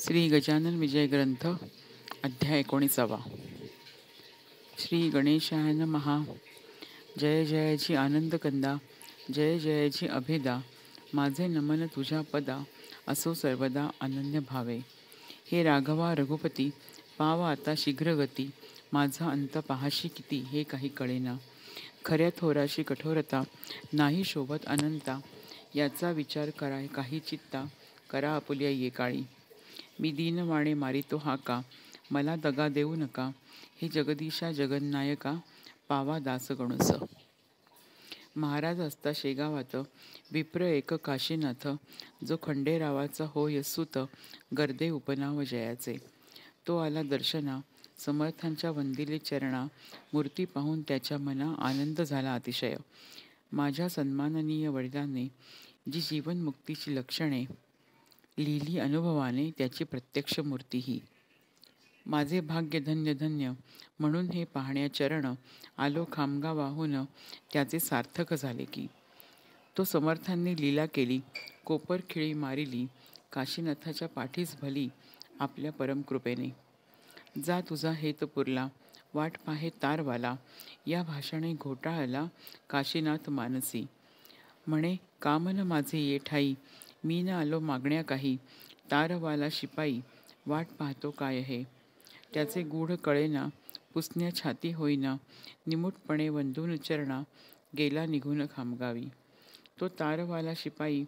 श्री गजानन विजय ग्रंथ अध्याय 19. श्री गणेशाय नमः. जय जयाची आनंदकंदा, जय जयाची अभेदा, माझे नमन तुझ्या पदा, असो सर्वदा अनन्य भावे. हे राघवा रघुपती, पाव आता शीघ्रगती, माझा अंत पाहाशी किती, हे काही कळेना. खऱ्या थोराशी कठोरता, नाही शोभत अनंता, याचा विचार कराय काही चित्ता, करा आपुल्या ये काळी. मी दीनवाणे मारितो हाका, मला दगा देऊ नका, हे जगदीशा जगन्नायका, पावा दास गणुस. महाराज असता शेगावात, विप्र एक काशीनाथ, जो खंडेरावाचा होय सूत, गर्दे उपनाव जयाचे. तो आला दर्शना, समर्थांच्या वंदिले चरणा, मूर्ती पाहून त्याच्या मना आनंद झाला अतिशय. माझ्या सन्माननीय वडिलांनी जी जीवनमुक्तीची लक्षणे लिहिली अनुभवाने, त्याची प्रत्यक्ष मूर्ती ही. माझे भाग्य धन्य धन्य, म्हणून हे पाहण्या चरण, आलो खामगावाहून, त्याचे सार्थक झाले की. तो समर्थांनी लीला केली, कोपर खिळी मारिली, काशीनाथाच्या पाठीस भली, आपल्या परमकृपेने. जा तुझा हेत पुरला, वाट पाहे तारवाला, या भाषणे घोटाळला काशीनाथ मानसी. म्हणे कामन माझे ये ठाई, मी न आलो मागण्या काही, तारवाला शिपाई, वाट पाहतो काय हे. त्याचे गूढ कळेना, पुसण्या छाती होईना, निमूटपणे वंदून चरणा, गेला निघून खामगावी. तो तारवाला शिपाई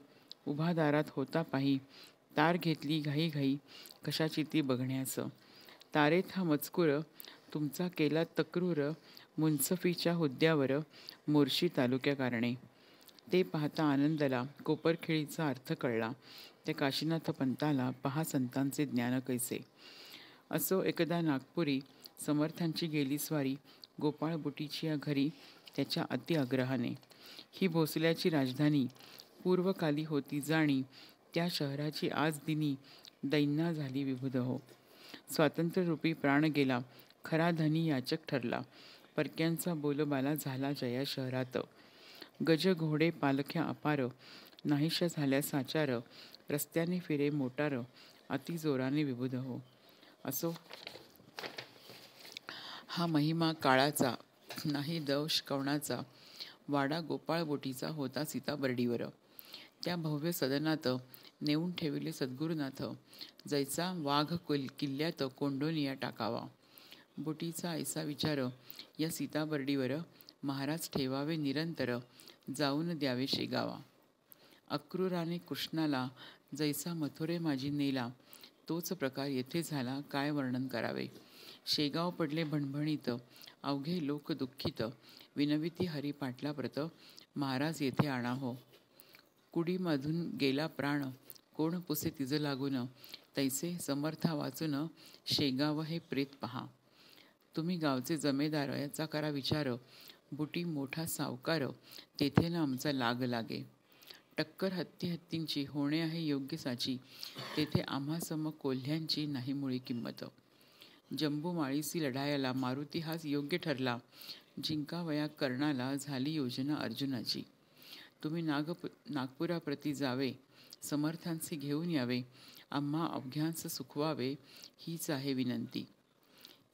उभा दारात होता पाही, तार घेतली घाई घाई, कशाची ती बघण्यास. तारेत हा मजकूर, तुमचा केला तक्रूर, मुन्सफीच्या हुद्द्यावर, मोर्शी तालुक्या कारणे. ते पाहता आनंदला, कोपरखिळीचा अर्थ कळला, त्या काशीनाथ पंताला, पहा संतांचे ज्ञान कैसे. असो एकदा नागपुरी, समर्थांची गेली स्वारी, गोपाळ बुटीची या घरी, त्याच्या अति आग्रहाने. ही भोसल्याची राजधानी, पूर्वकाली होती जाणी, त्या शहराची आज दिनी, दैन्या झाली विभुद हो. स्वातंत्र्यरूपी प्राण गेला, खरा धनी याचक ठरला, परक्यांचा बोलबाला झाला जया शहरात. गज घोडे पालख्या अपार, नाहीशा झाल्या साचार, रस्त्याने फिरे मोटार, अति जोराने विबुध हो. असो हा महिमा काळाचा, नाही दंश कवणाचा, वाडा गोपाळबोटीचा होता सीताबर्डीवर. त्या भव्य सदनात नेऊन ठेविले सद्गुरुनाथ, जैसा वाघ किल्ल्यात कोंडोनिया टाकावा. बोटीचा ऐसा विचार, या सीताबर्डीवर महाराज ठेवावे निरंतर, जाऊन द्यावे शेगावा. अक्रूराने कृष्णाला जैसा मथुरे माझी नेला, तोच प्रकार येथे झाला, काय वर्णन करावे. शेगाव पडले भणभणीत, अवघे लोक दुःखित, विनविती हरी पाटला प्रत, महाराज येथे आणा हो. कुडीमधून गेला प्राण, कोण पुसे तिज लागून, तैसे समर्था वाचून, शेगाव हे प्रेत पहा. तुम्ही गावचे जमेदार, याचा करा विचार, बुटी मोठा सावकार, तेथे ना आमचा लाग लागे. टक्कर हत्तींची होणे आहे योग्य साची, तेथे आम्हा सम कोल्ह्यांची नाही मुळी किंमत. जंबू माळीसी लढायाला, मारुती हाच योग्य ठरला, जिंकावया कर्णाला, झाली योजना अर्जुनाची. तुम्ही नागपुराप्रती जावे, समर्थांचे घेऊन यावे, आम्हा अवघ्यांस सुखवावे, हीच आहे विनंती.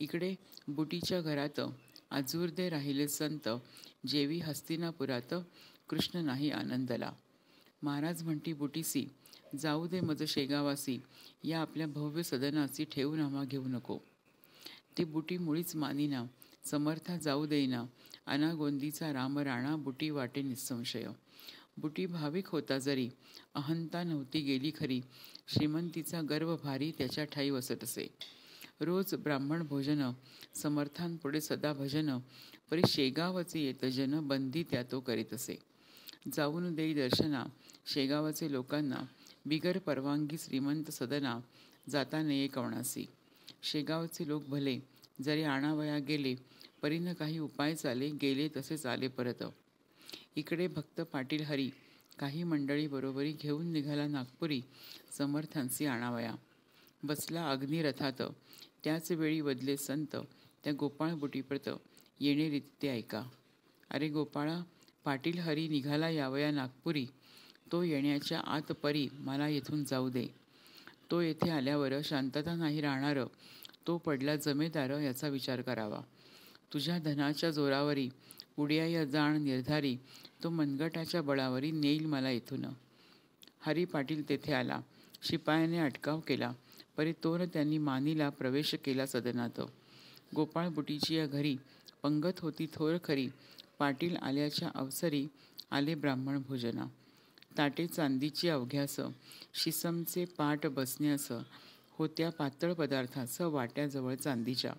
इकडे बुटीच्या घरात आजूर्दे राहिले संत, जेवी हस्तिनापुरात कृष्ण नाही आनंदला. महाराज म्हणती बुटीसी, जाऊ दे मज शेगावासी, या आपल्या भव्य सदनाची ठेवून आम्हा घेऊ नको. ते बुटी मुळीच मानिना, समर्था जाऊ देईना, अनागोंदीचा राम राणा, बुटी वाटे निसंशय. बुटी भाविक होता जरी, अहंता नव्हती गेली खरी, श्रीमंतीचा गर्व भारी, त्याच्या ठाई वसत असे. रोज ब्राह्मण भोजन, समर्थांपुढे सदा भजन, परी शेगावचे येत जन, बंदी त्या तो करीत असे. जाऊन देई दर्शना, शेगावाचे लोकांना, बिगर परवानगी श्रीमंत सदना, जाता नये कवणासी. शेगावचे लोक भले, जरी आणावया गेले, परीन काही उपाय चाले, गेले तसेच आले परत. इकडे भक्त पाटील हरी, काही मंडळी बरोबरी घेऊन निघाला नागपुरी, समर्थांसी आणावया. बसला अग्निरथात, त्याच वेळी वदले संत, त्या गोपाळ बुटीप्रत, येणे रीती ते ऐका. अरे गोपाळा, पाटील हरी निघाला यावया नागपुरी, तो येण्याच्या आत परी मला येथून जाऊ दे. तो येथे आल्यावर शांतता नाही राहणार, तो पडला जमेदार याचा विचार करावा. तुझ्या धनाच्या जोरावरी उड्या या जाण निर्धारी, तो मनगटाच्या बळावरी नेईल मला इथून. हरी पाटील तेथे आला. शिपायाने अटकाव केला, परी तोर त्यांनी मानीला प्रवेश केला सदनात. गोपाळ बुटीची या घरी पंगत होती थोर खरी, पाटील आल्याच्या अवसरी आले ब्राह्मण भोजना. ताटे चांदीची अवघ्यास, शिसमचे पाट बसण्यास, होत्या पातळ पदार्थास वाट्याजवळ चांदीच्या.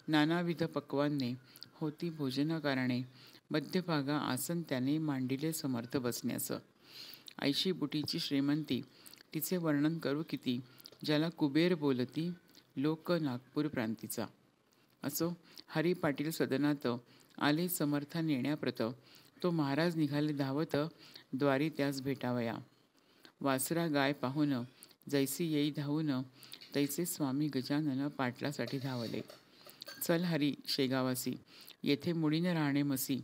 नानाविध पक्वान्ने होती भोजनाकारणे, मध्यभागा आसन त्याने मांडिले समर्थ बसण्यास. ऐशी बुटीची श्रीमंती तिचे वर्णन करू किती, ज्याला कुबेर बोलती लोक नागपूर प्रांतीचा. असो, हरी पाटील सदनात आले समर्था नेण्याप्रत, तो महाराज निघाले धावत द्वारी त्यास भेटावया. वासरा गाय पाहून जैसी येई धावून, तैसे स्वामी गजानन पाटलासाठी धावले. चल हरी शेगावासी, येथे मुडीने राहणे मसी,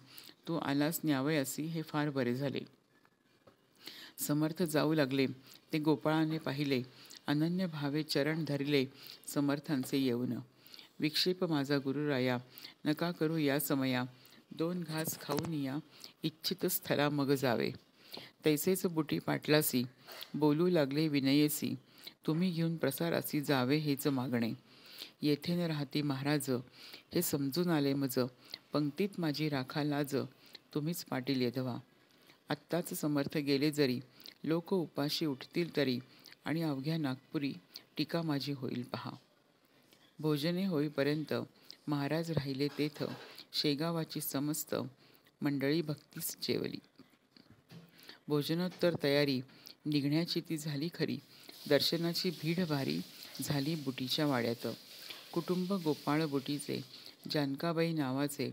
तू आलास न्यावयासी हे फार बरे झाले. समर्थ जाऊ लागले, ते गोपाळाने पाहिले, अनन्य भावे चरण धरिले समर्थांचे येऊन. विक्षेप माझा गुरुराया, नका करू या समया, 2 घास खाऊन या, इच्छित स्थला मग जावे. तैसेच बुटी पाटलासी, बोलू लागले विनयेसी, तुम्ही घेऊन प्रसारासी जावे हेच मागणे. येथे न राहती महाराज, हे समजून आले मज, पंक्तीत माझी राखा लाज, तुम्हीच पाटील यधवा. आत्ताच समर्थ गेले जरी, लोक उपाशी उठतील तरी, आणि अवघ्या नागपुरी टीका माझी होईल पहा. भोजने होईपर्यंत महाराज राहिले तेथ, शेगावाची समस्त मंडळी भक्तीस जेवली. भोजनोत्तर तयारी निघण्याची ती झाली खरी, दर्शनाची भीड भारी झाली बुटीच्या वाड्यात. कुटुंब गोपाळ बुटीचे, जानकाबाई नावाचे,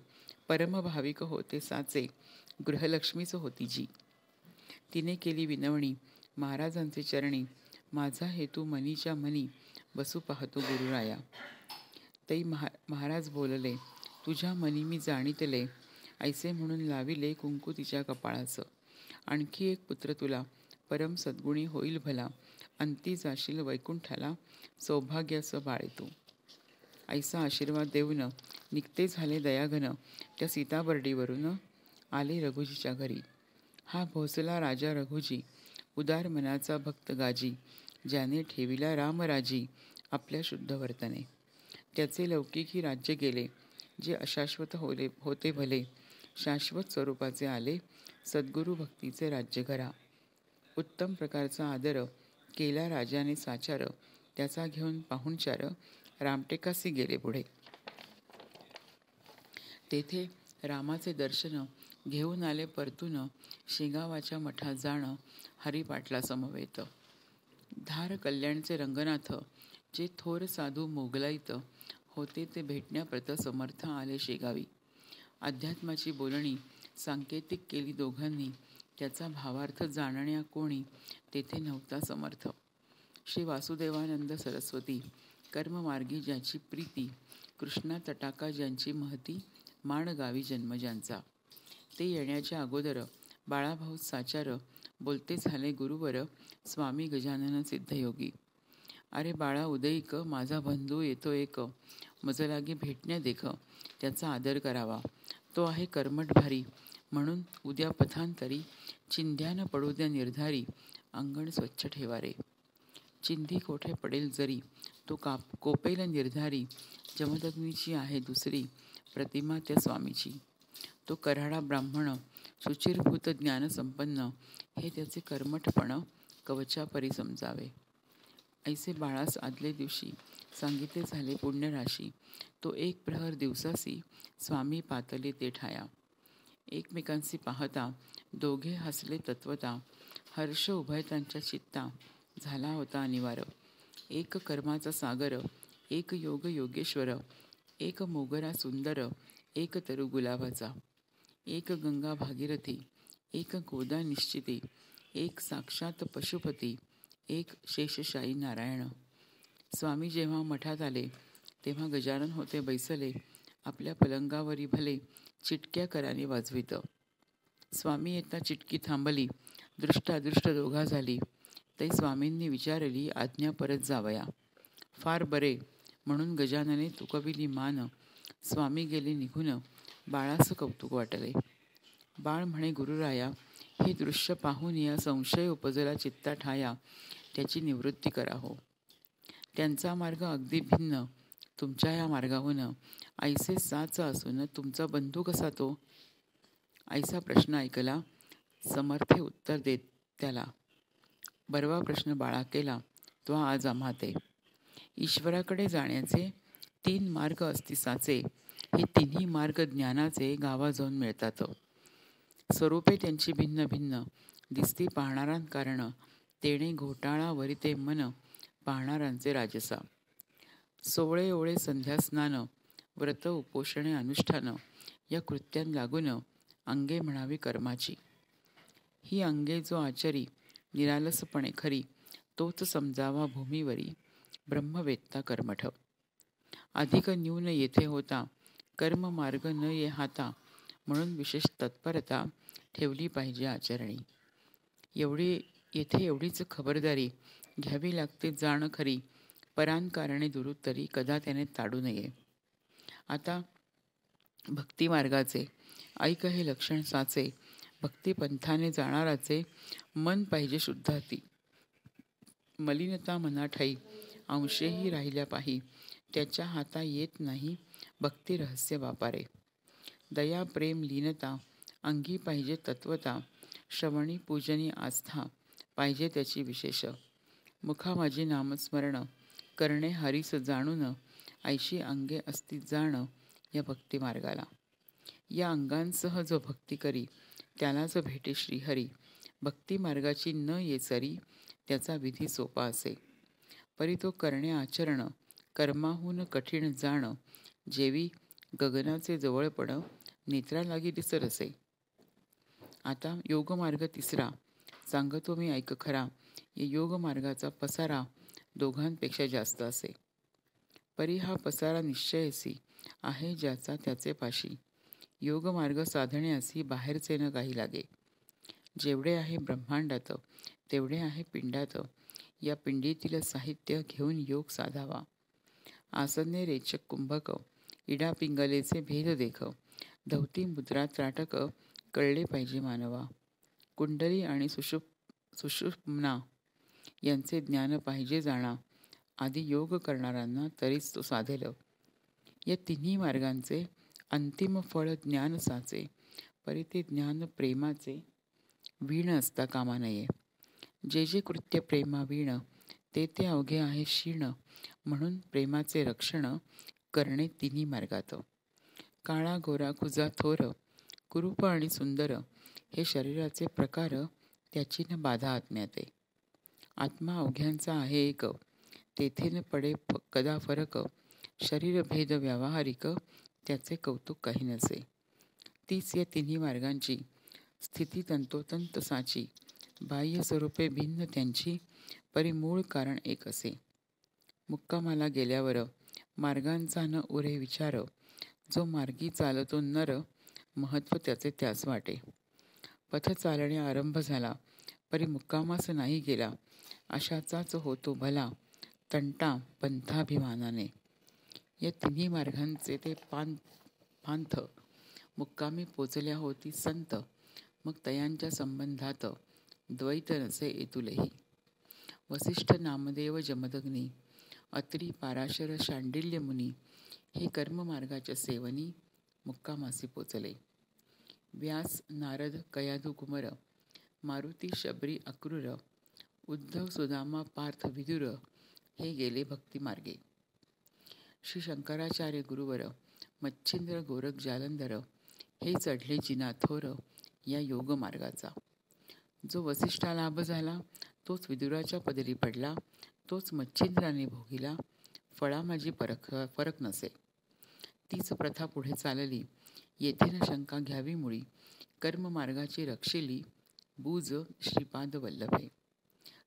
परमभाविक होते साचे, गृहलक्ष्मीच होती जी. तिने केली विनवणी महाराजांचे चरणी, माझा हेतू मनीच्या मनी, बसू पाहतो गुरुराया. तै महाराज बोलले, तुझ्या मनी मी जाणितले, ऐसे म्हणून लाविले कुंकू तिच्या कपाळाचं. आणखी एक पुत्र तुला, परम सद्गुणी होईल भला, अंती जाशील वैकुंठाला, सौभाग्याचं बाळे तू. ऐसा आशीर्वाद देऊन निघते झाले दयाघन, त्या सीताबर्डीवरून आले रघुजीच्या घरी. हा भोसला राजा रघुजी, उदार मनाचा भक्त गाजी, ज्याने ठेविला रामराजी आपल्या शुद्ध वर्तने. त्याचे लौकिकी राज्य गेले, जे अशाश्वत होते भले, शाश्वत स्वरूपाचे आले, सद्गुरु भक्तीचे राज्य घरा. उत्तम प्रकारचा आदर केला राजाने साचार, त्याचा घेऊन पाहुणचार रामटेकासी गेले पुढे. तेथे रामाचे दर्शन घेऊन आले परतून, शेगावाच्या मठात जाणं हरिपाटला समवेत. धार कल्याणचे रंगनाथ, जे थोर साधू मोगलाईत होते, ते भेटण्याप्रत समर्थ आले शेगावी. अध्यात्माची बोलणी सांकेतिक केली दोघांनी, त्याचा भावार्थ जाणण्या कोणी तेथे नव्हता समर्थ. श्री वासुदेवानंद सरस्वती, कर्ममार्गी ज्याची प्रीती, कृष्णा तटाका ज्यांची महती, माणगावी जन्म ज्यांचा. ते येण्याच्या अगोदर बाळाभाऊ साचार, बोलते झाले गुरुवर, स्वामी गजानन सिद्धयोगी. अरे बाळा उदयिक, माझा बंधू येतो एक, मज लागी भेटण्या देख, त्याचा आदर करावा. तो आहे कर्मठ भारी, म्हणून उद्या पथांतरी, चिंध्यान पडू द्या निर्धारी, अंगण स्वच्छ ठेवा रे. चिंधी कोठे पडेल जरी, तो कोपेल निर्धारी, जमदग्नीची आहे दुसरी, प्रतिमा त्या स्वामीची. तो कऱ्हाडा ब्राह्मण, शुचिरभूत ज्ञानसंपन्न, हे त्याचे कर्मठपण कवचापरी समजावे. ऐसे बाळास आदले दिवशी सांगितले झाले पुण्यराशी, तो एक प्रहर दिवसासी, स्वामी पातले ते ठाया. एकमेकांशी पाहता दोघे हसले तत्वता, हर्ष उभय त्यांच्या चित्ता झाला होता अनिवार. एक कर्माचा सागर, एक योग योगेश्वर, एक मोगरा सुंदर, एक तरु गुलाबाचा, एक गंगा भागीरथी, एक गोदा निश्चिती, एक साक्षात पशुपती, एक शेषशाही नारायण. स्वामी जेव्हा मठात आले, तेव्हा गजानन होते बैसले, आपल्या पलंगावरी भले चिटक्या कराने वाजवित. स्वामी येता चिटकी थांबली, दृष्टादृष्ट दोघा झाली, तै स्वामींनी विचारली आज्ञा परत जावया. फार बरे म्हणून गजानने तुकविली मान. स्वामी गेले निघून बाळास कौतुक वाटले. बाळ म्हणे गुरुराया, हे दृश्य पाहून या संशय उपजला चित्ता ठाया. त्याची निवृत्ती करा हो. त्यांचा मार्ग अगदी भिन्न तुमच्या या मार्गाहून. ऐसे साच असून तुमचा बंधू कसा तो? ऐसा प्रश्न ऐकला. समर्थे उत्तर देत त्याला. बरवा प्रश्न बाळा केला तो आज आम्हाते. ईश्वराकडे जाण्याचे 3 मार्ग असतिसाचे. हे तिन्ही मार्ग ज्ञानाचे गावा जाऊन मिळतात. स्वरूपे त्यांची भिन्न भिन्न दिसती पाहणारांकारण. तेणे घोटाळा वरिते मन पाहणारांचे राजसा. 16 ओळे संध्या स्नान व्रत उपोषणे अनुष्ठान या कृत्यां लागून अंगे म्हणावी कर्माची. ही अंगे जो आचरी निरालसपणे खरी. तोच समजावा भूमीवरी ब्रह्मवेत्ता कर्मठ. अधिक न्यून येथे होता कर्म मार्ग न ये हाता. म्हणून विशेष तत्परता ठेवली पाहिजे आचरणी. येथे एवढीच खबरदारी घ्यावी लागते जाण खरी. परांकारणे दुरुत्तरी कदा त्याने ताडू नये. आता भक्तिमार्गाचे ऐक हे लक्षण साचे. भक्तिपंथाने जाणाराचे मन पाहिजे शुद्ध हाती. मलिनता मनाठाई अंशेही राहिल्या पाही. त्याच्या हाता येत नाही भक्ती रहस्य वापारे. दया प्रेम लीनता अंगी पाहिजे तत्वता. श्रवणी पूजनी आस्था पाहिजे त्याची विशेष. मुखा माझे नामस्मरण करणे हरीस जाणून. ऐशी अंगे असती जाण या भक्तिमार्गाला. या अंगांसह जो भक्ती करी त्यालाच भेटे श्रीहरी. भक्तिमार्गाची न येचरी त्याचा विधी सोपा असे. परी तो करणे आचरण कर्माहून कठीण जाण. जेवी गगनाचे जवळपण नेत्रा लागी दिसरसे. आता योगमार्ग तिसरा सांगतो मी ऐक खरा. या योगमार्गाचा पसारा दोघांपेक्षा जास्त असे. परी हा पसारा निश्चयसी आहे ज्याचा त्याचे पाशी. योगमार्ग साधण्यासी बाहेरचे न काही लागे. जेवढे आहे ब्रह्मांडात तेवढे आहे पिंडात. या पिंडीतील साहित्य घेऊन योग साधावा. आसन्ने रेचक कुंभक इडा पिंगलेचे भेद देख. धवती मुद्रा त्राटक कळले पाहिजे मानवा. कुंडली आणि सुषुम्ना यांचे ज्ञान पाहिजे जाणा. आधी योग करणाऱ्यांना तरीच तो साधेल. या तिन्ही मार्गांचे अंतिम फळ ज्ञान साचे. परी ते ज्ञान प्रेमाचे वीण असता कामा नये. जे जे कृत्य प्रेमा वीण ते ते अवघे आहे क्षीण. म्हणून प्रेमाचे रक्षण करणे तिन्ही मार्गात. काळा गोरा खुजा थोर कुरूप आणि सुंदर हे शरीराचे प्रकार त्याची न बाधा आत्म्याते. आत्मा अवघ्यांचा आहे एक तेथे न पडे कदा फरक. शरीरभेद व्यावहारिक त्याचे कौतुक काही नसे. तीच या तिन्ही मार्गांची स्थिती तंतोतंत साची. बाह्य स्वरूपे भिन्न त्यांची परी मूळ कारण एक असे. मुक्कामाला गेल्यावर मार्गांचा न उरे विचार. जो मार्गी चालतो नर महत्व त्याचे त्यास वाटे. पथ चालणे आरंभ झाला परी मुक्कामास नाही गेला. अशाचाच होतो भला तंटा पंथाभिमानाने. या तिन्ही मार्गांचे ते पांथ मुक्कामी पोचल्या होती संत. मग तयांच्या संबंधात द्वैत नसे एतुलेही. वसिष्ठ नामदेव जमदग्नी अत्री पाराशर शांडिल्य मुनी हे कर्ममार्गाच्या सेवनी मुक्कामासी पोचले. व्यास नारद कयाधू कुमर मारुती शबरी अक्रूर उद्धव सुदामा पार्थ विदुर हे गेले भक्तिमार्गे. श्री शंकराचार्य गुरुवर मच्छिंद्र गोरख जालंधर हे चढले जिना थोर या योगमार्गाचा. जो वसिष्ठा लाभ झाला तोच विदुराच्या पदरी पडला. तोच मच्छिंद्राने भोगिला. फळा माझी फरक नसे. तीच प्रथा पुढे चालली. येथे न शंका घ्यावी मुळी. कर्ममार्गाची रक्षिली बूज श्रीपाद वल्लभे.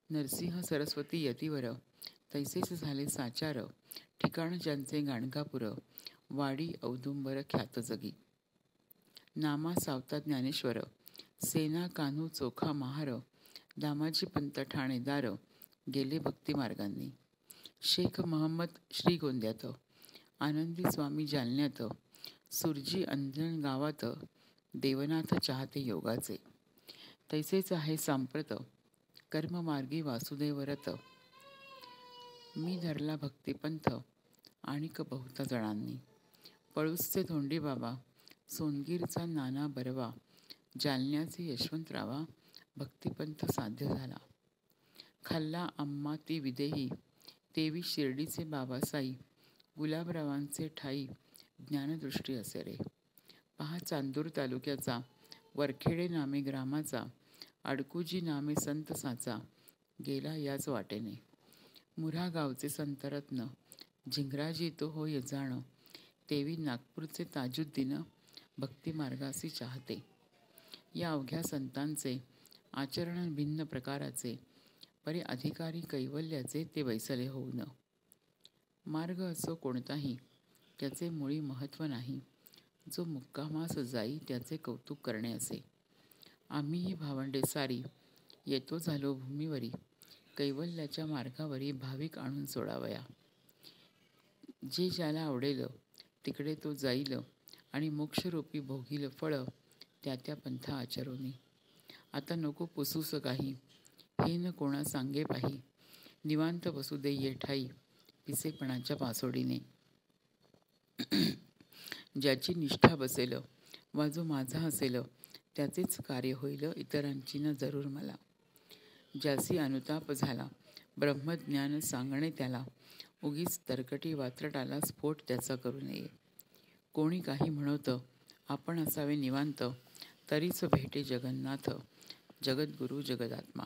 नरसिंह सरस्वती यतीवर तैसेच झाले साचार. ठिकाण ज्यांचे गाणगापूर वाडी औदुंबर ख्यात जगी. नामा सावता ज्ञानेश्वर सेना कान्हू चोखा महार दामाजी पंत ठाणेदार गेले भक्तिमार्गांनी. शेख महम्मद श्रीगोंद्यात, आनंदी स्वामी जालन्यात, सुरजी अंजन गावात, देवनाथ चाहते योगाचे. तैसेच आहे सांप्रत कर्ममार्गी वासुदेवरत. मी धरला भक्तिपंथ आणिक बहुता जणांनी. पळूसचे धोंडी बाबा, सोनगीरचा नाना बरवा, जालन्याचे यशवंतरावा, भक्तिपंथ साध्य झाला. खाल्ला आम्हा ती विदेही, तेवी शिर्डीचे बाबासाई, गुलाबरावांचे ठाई, ज्ञानदृष्टी असे रे. पहा चांदूर तालुक्याचा, वरखेडे नामे ग्रामाचा, अडकुजी नामे संत साचा, गेला याच वाटेने. मुऱ्हा गावचे संतरत्न, झिंगराजी तो होय जाण, तेवी नागपूरचे ताजुद्दीन, भक्तिमार्गासी चाहते. या अवघ्या संतांचे आचरण भिन्न प्रकाराचे, परी अधिकारी कैवल्याचे ते वैसले होऊन. मार्ग असो कोणताही, त्याचे मुळी महत्त्व नाही. जो मुक्कामास जाई त्याचे कौतुक करणे असे. आम्हीही भावंडे सारी येतो झालो भूमीवरी, कैवल्याच्या मार्गावरी भाविक आणून सोडावया. जे ज्याला आवडेल तिकडे तो जाईल आणि मोक्षरूपी भोगील फळ त्या त्या पंथा आचरोनी. आता नको पुसूस काही, हे न कोणा सांगे पाही, निवांत बसू दे ये ठाई, पिसेपणाच्या पासोडीने. ज्याची निष्ठा बसेल वा जो माझा असेल त्याचेच कार्य होईल, इतरांची न जरूर मला. ज्यासी अनुताप झाला ब्रह्मज्ञान सांगणे त्याला, उगीच तरकटी वात्रटाला स्फोट त्याचा करू नये. कोणी काही म्हणत आपण असावे निवांत, तरीच भेटे जगन्नाथ, जगद्गुरु जगदात्मा.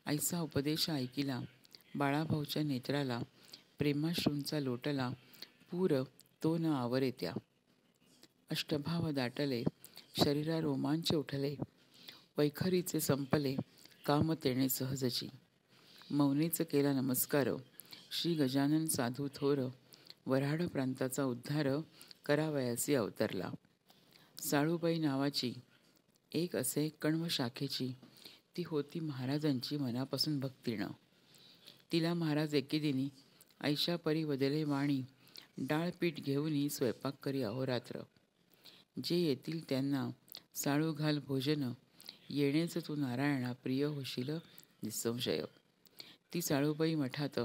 ऐसा उपदेश ऐकिला बाळाभाऊच्या नेत्राला, प्रेमाश्रूंचा लोटला पूर तो न आवरे त्या. अष्टभाव दाटले शरीरा रोमांच उठले, वैखरीचे संपले काम तेणे सहजची. मौनेच केला नमस्कार श्री गजानन साधू थोर, वऱ्हाड प्रांताचा उद्धार करावयासी अवतरला. साळूबाई नावाची एक असे कण्व शाखेची, ती होती महाराजांची मनापासून भक्तीनं. तिला महाराज एकेदिनी ऐशा परी बदले वाणी, डाळपीठ घेऊनी स्वयंपाक करी अहोरात्र. जे येतील त्यांना साळू घाल भोजन, येणेच तू नारायणा प्रिय होशील निसंशय. ती साळूबाई मठात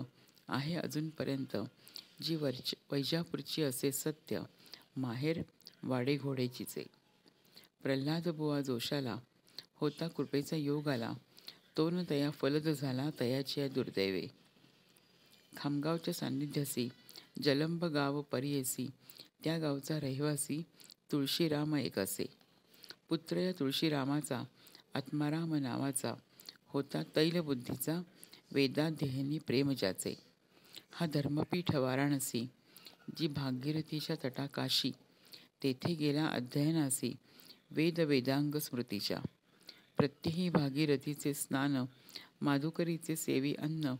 आहे अजूनपर्यंत, जी वैजापूरची असे सत्य, माहेर वाडे घोडेचीचे. प्रल्हाद बुवा जोशाला होता कृपेचा योग आला, तो न तया फलद झाला तयाची दुर्दैवे. खामगावच्या सान्निध्यासी जलंब गाव परियेसी, त्या गावचा रहिवासी तुळशीराम एक असे. पुत्र या तुळशीरामाचा आत्माराम नावाचा, होता तैलबुद्धीचा, वेदाध्ययनी प्रेम ज्याचे. हा धर्मपीठ वाराणसी, जी भागीरथीच्या तटाकाशी, तेथे गेला अध्ययनासी वेद वेदांग स्मृतीच्या. प्रत्यही भागीरथीचे स्नान, माधुकरीचे सेवी अन्न,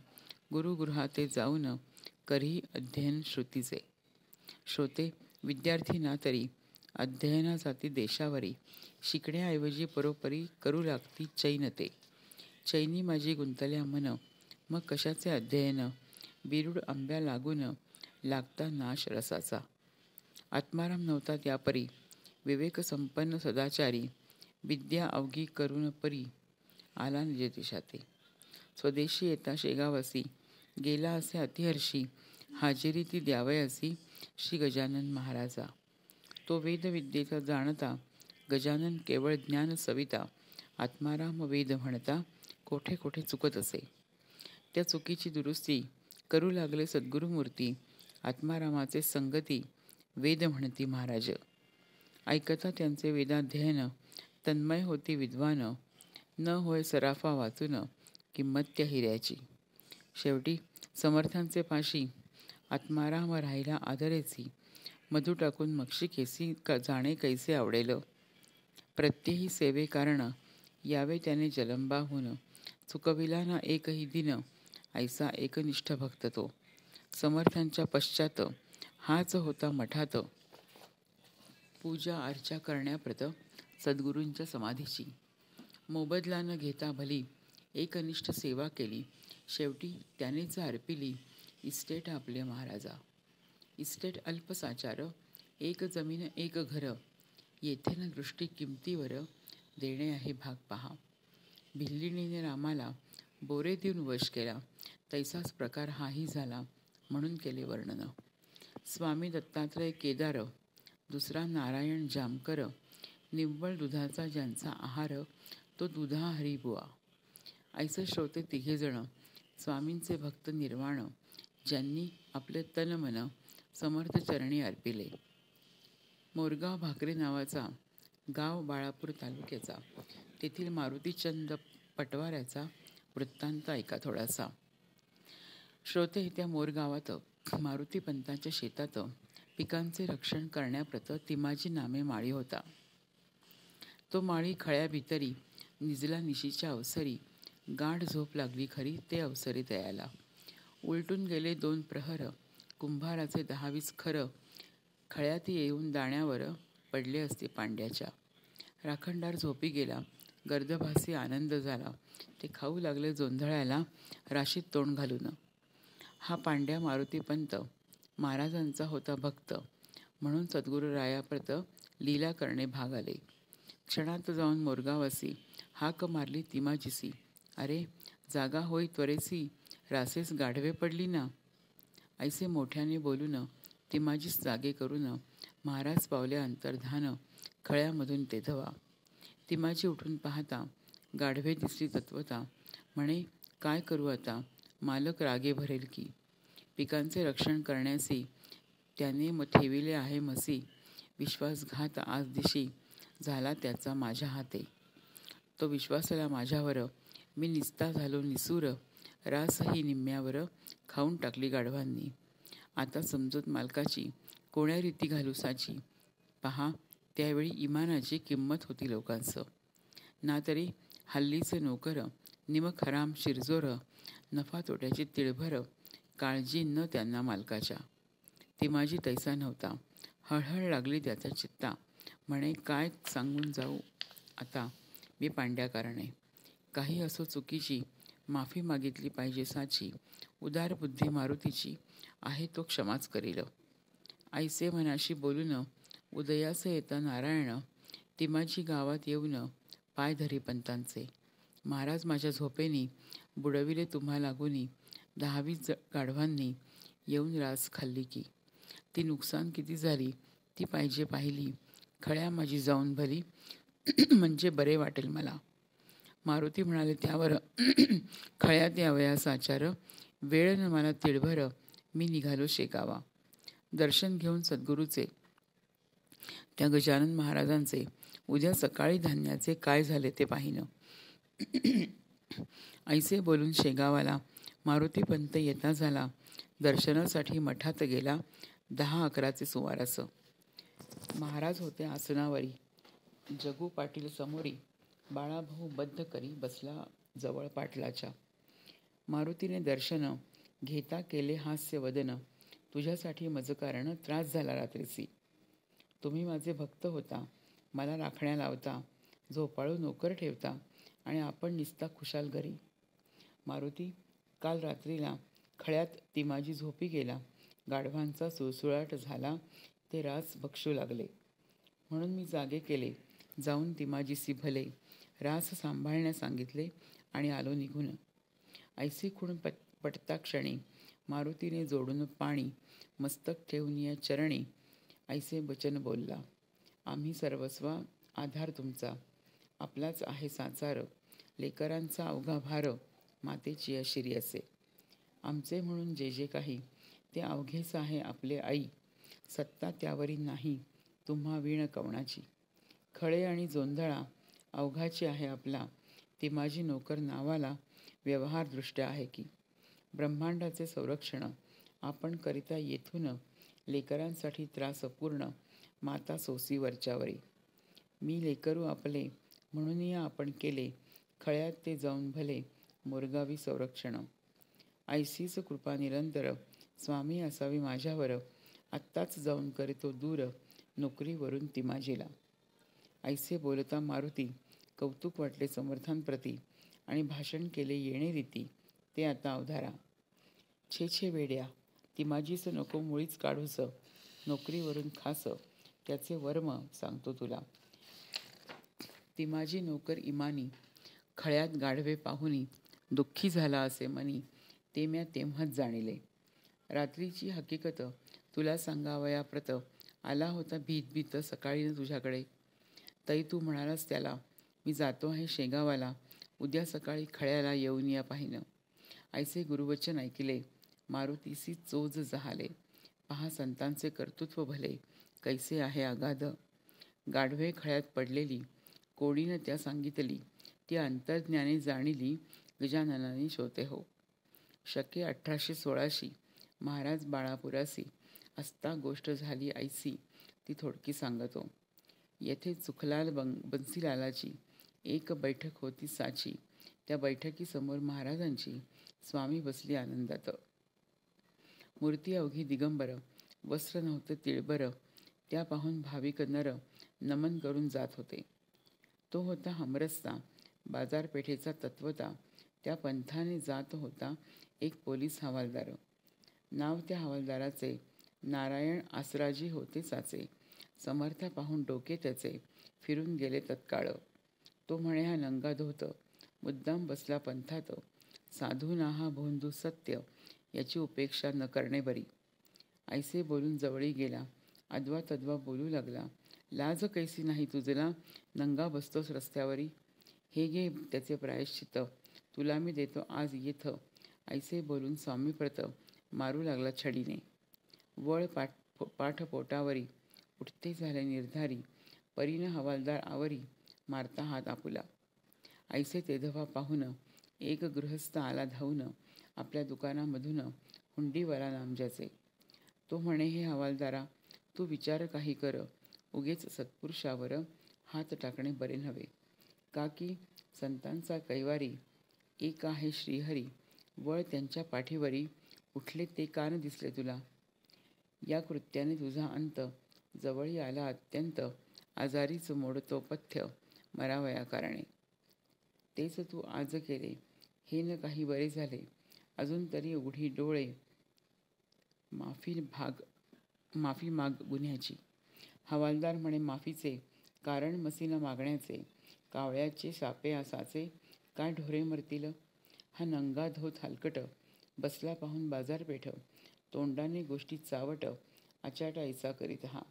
गुरुगृहाते जाऊन करी अध्ययन श्रुतीचे. श्रोते विद्यार्थी ना तरी अध्ययना जाती देशावरी, शिकण्याऐवजी परोपरी करू लागती चैनते. चैनी माझी गुंतल्या मन, मग कशाचे अध्ययन, बिरुड आंब्या लागून लागता नाश रसाचा. आत्माराम नव्हता त्यापरी, विवेकसंपन्न सदाचारी, विद्या अवघी करून परी, आला निज देशाते. स्वदेशी येता शेगावसी, गेला असे अतिहर्षी, हाजेरी ती द्यावयासी श्री गजानन महाराजा. तो वेदविद्येचा जाणता, गजानन केवळ ज्ञान सविता, आत्माराम वेद म्हणता कोठे कोठे चुकत असे. त्या चुकीची दुरुस्ती करू लागले सद्गुरुमूर्ती, आत्मारामाचे संगती वेद म्हणती महाराज. ऐकता त्यांचे वेदाध्ययन, तन्मय होती विद्वान, न होय सराफा वाचून किंमत त्या हिऱ्याची. शेवटी समर्थांचे पाशी आत्माराम राहिला आदरेची, मधु टाकून मक्षी केसी जाणे कैसे आवडेल. प्रत्यही सेवे कारण यावे त्याने जलंबाहून, चुकविला ना एकही दिन, ऐसा एकनिष्ठ भक्त तो. समर्थांच्या पश्चात हाच होता मठात, पूजा अर्चा करण्याप्रत सद्गुरूंच्या समाधीची. मोबदला न घेता भली एकनिष्ठ सेवा केली. शेवटी त्यानेच अर्पिली इस्टेट आपले महाराजा. इस्टेट अल्पसाचार, एक जमीन एक घर, येथे न दृष्टी किमतीवर, देणे आहे भाग पहा. भिल्लिणीने रामाला बोरे देऊन वश केला, तैसाच प्रकार हाही झाला, म्हणून केले वर्णन. स्वामी दत्तात्रय केदार, दुसरा नारायण जामकर, निव्वळ दुधाचा ज्यांचा आहार, तो दुधा हरिबुवा. ऐसे श्रोते तिघेजण, स्वामींचे भक्त निर्वाण, ज्यांनी आपले तन मन समर्थ चरणी अर्पिले. मोरगाव भाकरे नावाचा गाव बाळापूर तालुक्याचा, तेथील मारुतीचंद पटवाऱ्याचा वृत्तांत ऐका थोडासा. श्रोते, त्या मोरगावात मारुतीपंतांच्या शेतात पिकांचे रक्षण करण्याप्रत तिमाजी नामे माळी होता. तो माळी खळ्या भितरी निजला निशीच्या अवसरी, गाढ झोप लागली खरी ते अवसरी दयाला. उलटून गेले 2 प्रहर, कुंभाराचे 10-20 खरं, खळ्यात येऊन दाण्यावर पडले असते पांड्याच्या. राखणदार झोपी गेला, गर्दभासी आनंद झाला, ते खाऊ लागले जोंधळ्याला राशीत तोंड घालून. हा पांड्या मारुतीपंत महाराजांचा होता भक्त, म्हणून सद्गुरुरायाप्रत लीला करणे भाग आले. क्षणात जाऊन मोरगावासी हाक मारली तिमाजीसी, अरे जागा होई त्वरेसी, रासेस गाढवे पडली ना. ऐसे मोठ्याने बोलून तिमाजीस जागे करून महाराज पावले अंतर्धान, खळ्यामधून ते धवा. तिमाजी उठून पाहता गाढवे दिसली तत्वता, म्हणे काय करू आता, मालक रागे भरेल की. पिकांचे रक्षण करण्यासी त्याने ठेविले आहे मसी, विश्वासघात आज दिशी झाला त्याचा माझ्या हाते. तो विश्वासाला माझ्यावर मी निस्ता झालो निसूर, रासही निम्म्यावर खाऊन टाकली गाढवांनी. आता समजूत मालकाची कोण्या रीती घालू साची, पहा त्यावेळी इमानाची किंमत होती लोकांचं. ना तरी हल्लीचे नोकर, निमक हराम शिरजोर, नफा तोट्याची तिळभर, काळजी न त्यांना मालकाच्या. तिमाजी तैसा नव्हता, हळहळ लागली त्याचा चित्ता, म्हणे काय सांगून जाऊ आता मी पांड्याकारणे. काही असो चुकीची माफी मागितली पाहिजे साची, उदार बुद्धी मारुतीची आहे तो क्षमाच करील. ऐसे मनाशी बोलून उदयास येता नारायण, तिमाजी गावात येऊन पाय धरी पंतांचे. महाराज माझ्या झोपेनी बुडविले तुम्हा लागुनी, 10-20 गाढवांनी येऊन रास खाल्ली की. ती नुकसान किती झाली ती पाहिजे पाहिली, खळ्या माझी जाऊन भली म्हणजे बरे वाटेल मला. मारुती म्हणाले त्यावर खळ्यात यावयास आचार, वेळ न मला तिळभर, मी निघालो शेगावा. दर्शन घेऊन सद्गुरूचे त्या गजानन महाराजांचे उद्या सकाळी धान्याचे काय झाले ते पाहिनं. ऐसे बोलून शेगावाला मारुतीपंत येता झाला. दर्शनासाठी मठात गेला 10-11चे सुमारास. महाराज होते आसनावरी, जगू पाटील समोरी, बाळाभाऊ बद्ध करी बसला जवळ पाटलाच्या. मारुतीने दर्शन घेता केले हास्य वदन, तुझ्यासाठी मज कारण त्रास झाला रात्रीसी. तुम्ही माझे भक्त होता, मला राखण्या लावता, झोपाळू नोकर ठेवता आणि आपण निसता खुशाल घरी. मारुती, काल रात्रीला खळ्यात तिमाजी झोपी गेला, गाढवांचा सुळसुळाट झाला, ते रास भक्षू लागले, म्हणून मी जागे केले. जाऊन तिमाजीसी भले रास सांभाळण्यास सांगितले आणि आलो निघून. ऐसी खूण पटता क्षणी मारुतीने जोडून पाणी मस्तक ठेवून या चरणी ऐसे वचन बोलला, आम्ही सर्वस्वा आधार तुमचा, आपलाच आहे साचार, लेकरांचा अवघा भार, मातेची अशिरी असे. आमचे म्हणून जे जे काही ते अवघेच आहे आपले आई, सत्ता त्यावरी नाही तुम्हा वीण कवणाची. खळे आणि जोंधळा अवघाची आहे आपला, तिमाजी नोकर नावाला व्यवहारदृष्ट्या आहे की. ब्रह्मांडाचे संरक्षण आपण करिता येथून, लेकरांसाठी त्रास अपूर्ण, माता सोसी वरच्यावरी. मी लेकरू आपले म्हणून या आपण केले, खळ्यात ते जाऊन भले मोरगावी संरक्षण. ऐसीच कृपा निरंतर स्वामी असावी माझ्यावर, आत्ताच जाऊन करीतो दूर नोकरीवरून तिमाजीला. ऐसे बोलता मारुती कौतुक वाटले समर्थांप्रती आणि भाषण केले येणे रीती ते आता अवधारा. छे छे वेड्या, ती माझीच नको मुळीच काढूस, नोकरीवरून खास त्याचे वर्म सांगतो तुला. ती माझी नोकर इमानी, खळ्यात गाढवे पाहुनी, दुःखी झाला असे मनी, ते म्या तेव्हाच जाणिले. रात्रीची हकीकत तुला सांगावया प्रत, आला होता भीत भीत सकाळीनं तुझ्याकडे. तई तू म्हणालास त्याला, मी जातो आहे शेगावाला, उद्या सकाळी खळ्याला येऊन या पाहिनं. ऐसे गुरुवचन ऐकिले, मारुतीसी चोज जहाले. पहा संतांचे कर्तृत्व भले, कैसे आहे अगाध. गाढवे खळ्यात पडलेली, कोणीनं त्या सांगितली, ती अंतर्ज्ञाने जाणिली, गजाननाने शोते हो. शके 1816 महाराज बाळापुरासी, असता गोष्ट झाली ऐसी, ती थोडकी सांगतो. येथे चुखलाल बन्सीलालाची एक बैठक होती साची. त्या बैठकीसमोर महाराजांची स्वामी बसली आनंदात. मूर्ती अवघी दिगंबर, वस्त्र नव्हतं तिळबर, त्या पाहून भाविक नर नमन करून जात होते. तो होता हमरस्ता, बाजारपेठेचा तत्वता. त्या पंथाने जात होता एक पोलीस हवालदार. नाव त्या हवालदाराचे नारायण आसराजी होते साचे. समर्था पाहून डोके त्याचे फिरून गेले तत्काळ. तो म्हणे हा नंगा धोत, मुद्दाम बसला पंथात. साधू नाहा भोंदू सत्य, याची उपेक्षा न करणे बरी. ऐसे बोलून जवळी गेला, अद्वा तद्वा बोलू लागला. लाज कैसी नाही तुझला, नंगा बसतोस रस्त्यावरी. हे घे त्याचे प्रायश्चित, तुला मी देतो आज येथ. ऐसे बोलून स्वामीप्रत मारू लागला छडीने. वळ पाठ पोटावरी, उठते झाले निर्धारी. परीनं हवालदार आवरी, मारता हात आपुला. ऐसे तेधवा पाहून एक गृहस्थ आला धावून, आपल्या दुकानामधून हुंडीवाला नामजाचे. तो म्हणे हे हवालदारा, तू विचार काही कर, उगेच सत्पुरुषावर हात टाकणे बरे नव्हे. का की संतांचा कैवारी एक आहे श्रीहरी. वळ त्यांच्या पाठीवरी, उठले ते कान दिसले तुला. या कृत्याने तुझा अंत जवळी आला अत्यंत. आजारीच मोडतो पथ्य, मरावया कारणे. तेच तू आज केले, हे न काही बरे झाले. अजून तरी उघडी डोळे, माफी माग गुन्ह्याची. हवालदार म्हणे माफीचे कारण मसीन मागण्याचे. कावळ्याचे सापे असाचे, काय ढोरे मरतील. हा नंगा धोत हलकट, बसला पाहून बाजारपेठ. तोंडाने गोष्टी चावट, अचाटाईचा करीत हा.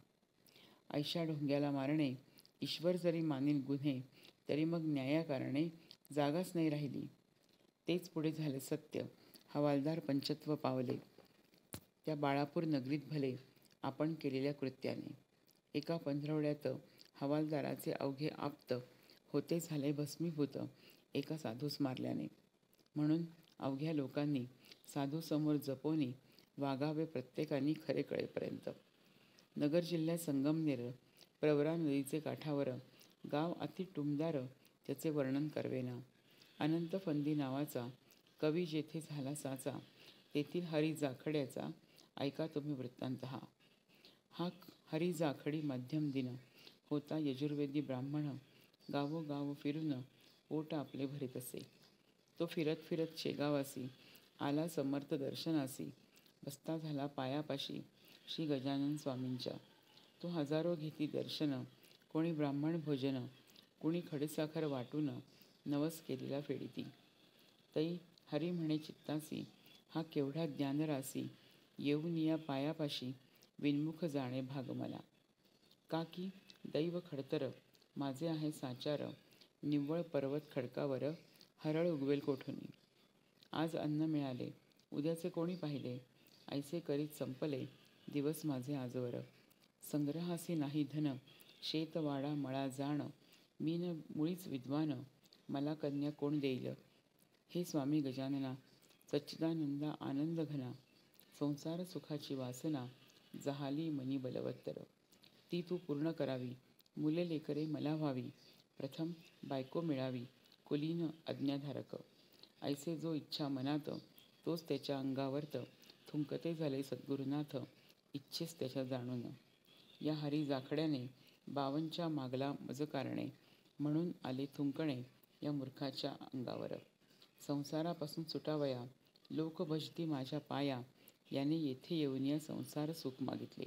ऐशा ढोंग्याला मारणे, ईश्वर जरी मानील गुन्हे, तरी मग न्यायाकारणे जागाच नाही राहिली. तेच पुढे झाले सत्य. हवालदार पंचत्व पावले, त्या बाळापूर नगरीत भले आपण केलेल्या कृत्याने. एका पंधरवड्यात हवालदाराचे अवघे आप्त होते झाले भस्मीभूत, एका साधूस मारल्याने. म्हणून अवघ्या लोकांनी साधूसमोर जपोनी वागावे, प्रत्येकाने खरे कळेपर्यंत. नगर जिल्ह्यात संगमनेर प्रवरा नदीचे काठावर गाव अति टुमदार, त्याचे वर्णन करवेना. अनंत फंदी नावाचा कवी जेथे झाला साचा, तेथील हरी जाखड्याचा ऐका तुम्ही वृत्तांत हा. हा हरी जाखडी मध्यम दिन होता यजुर्वेदी ब्राह्मण. गावोगाव फिरून पोट आपले भरीत असे. तो फिरत फिरत शेगावासी आला समर्थ दर्शनासी. बसता झाला पायापाशी श्री गजानन स्वामींच्या. तो हजारो घेती दर्शन, कोणी ब्राह्मण भोजन, कुणी खडीसाखर वाटून नवस केलेला फेडिती. तई हरी म्हणे चित्तासी, हा केवढा ज्ञानरासी. येऊन या पायापाशी विनमुख जाणे भाग मला. का की दैव खडतर माझे आहे साचार. निव्वळ पर्वत खडकावर हरळ उगवेल कोठुनी. आज अन्न मिळाले, उद्याचे कोणी पाहिले. ऐसे करीत संपले दिवस माझे आजवर. संग्रहासी नाही धन, शेतवाडा मळा जाण. मी न मुळीच विद्वान, मला कन्या कोण देईल. हे स्वामी गजानना, सच्चिदानंदा आनंद घना. संसार सुखाची वासना, जहाली मनी बलवत्तर. ती तू पूर्ण करावी, मुले लेकरे मला व्हावी. प्रथम बायको मिळावी, कुलीन आज्ञाधारक. ऐसे जो इच्छा मनात, तोच त्याच्या अंगावर्त. थुंकते झाले सद्गुरुनाथ, इच्छेस त्याच्या जाणून. या हरी जाखड्याने बावनच्या मागला मज कारणे, म्हणून आले थुंकणे या मूर्खाच्या अंगावर. संसारापासून सुटावया, लोक भजती माझ्या पाया, याने येथे येऊन या संसार सुख मागितले.